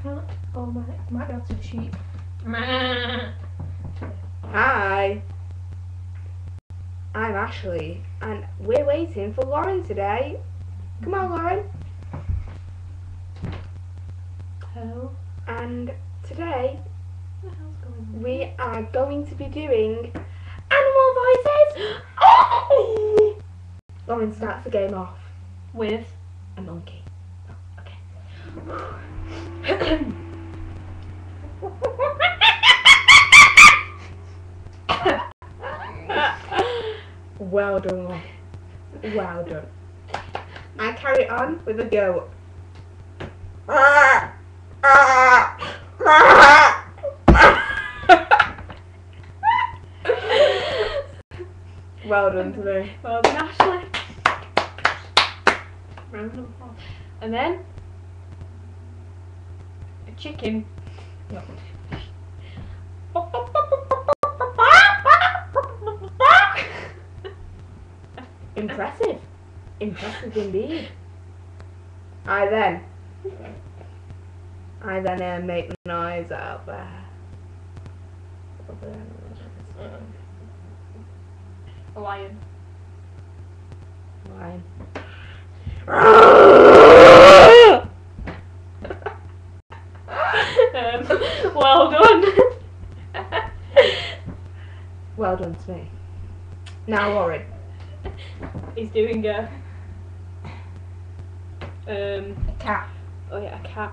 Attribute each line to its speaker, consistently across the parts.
Speaker 1: can't. Oh my, might be able to sheep.
Speaker 2: Hi, I'm Ashley, and we're waiting for Lauren today. Come on, Lauren.
Speaker 1: Hello.
Speaker 2: And today
Speaker 1: What the hell's going on?
Speaker 2: we are going to be doing animal voices. Oh! Lauren starts the game off.
Speaker 1: With
Speaker 2: A monkey.
Speaker 1: okay.
Speaker 2: Well done, Lauren. Well done. I carry on with a goat. Well done to me.
Speaker 1: Well done, Ashley. Round of applause. And then a chicken.
Speaker 2: No. Impressive. Impressive indeed. I then make the noise out there.
Speaker 1: A lion.
Speaker 2: Lion.
Speaker 1: Well done.
Speaker 2: Well done to me. Now Lauren.
Speaker 1: He's doing a
Speaker 2: Cat.
Speaker 1: oh yeah, a cat.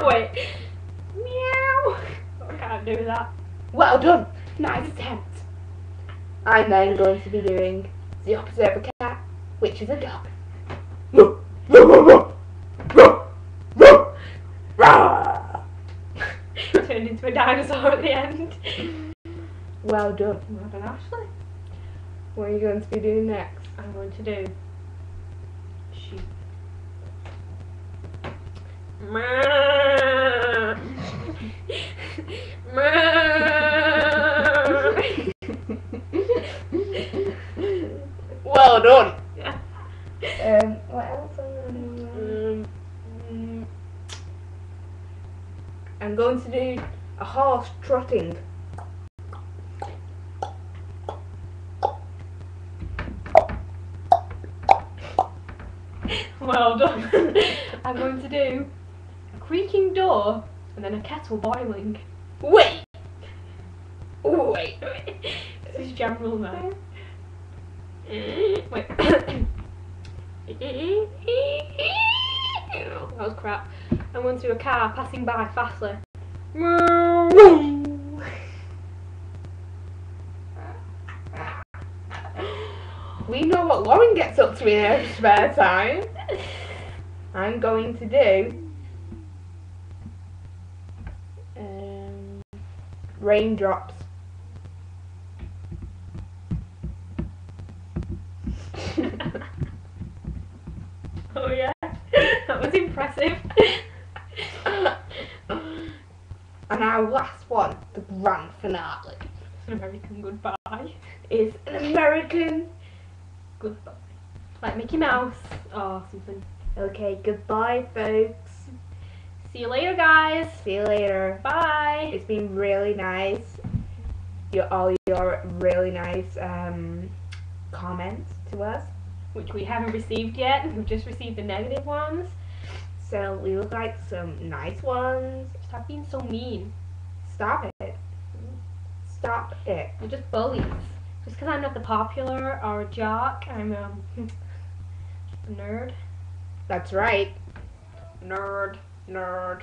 Speaker 1: Wait. Meow. I can't do that.
Speaker 2: Well done. Nice attempt. I'm then going to be doing the opposite of a cat, which is a dog.
Speaker 1: Turned into a dinosaur at the end.
Speaker 2: Well done.
Speaker 1: Well done, Ashley.
Speaker 2: What are you going to be doing next?
Speaker 1: I'm going to do sheep.
Speaker 2: Well done. What else? I'm going to do a horse trotting.
Speaker 1: Well done. I'm going to do a creaking door and then a kettle boiling.
Speaker 2: Wait.
Speaker 1: This is general now. Wait. That was crap. I'm going to do a car passing by fastly.
Speaker 2: We know what Lauren gets up to in her spare time. I'm going to do raindrops.
Speaker 1: Oh yeah, that was impressive.
Speaker 2: And our last one, the grand finale,
Speaker 1: An American goodbye.
Speaker 2: is an American
Speaker 1: Goodbye. Like Mickey Mouse or something.
Speaker 2: Okay, goodbye folks.
Speaker 1: See you later, guys.
Speaker 2: See you later.
Speaker 1: Bye.
Speaker 2: It's been really nice. All your really nice comments to us.
Speaker 1: Which we haven't received yet. We've just received the negative ones.
Speaker 2: So we would like some nice ones.
Speaker 1: Stop being so mean.
Speaker 2: Stop it. Stop it.
Speaker 1: You're just bullies. Just because I'm not the popular or a jock, I'm a nerd.
Speaker 2: That's right.
Speaker 1: Nerd.
Speaker 2: No.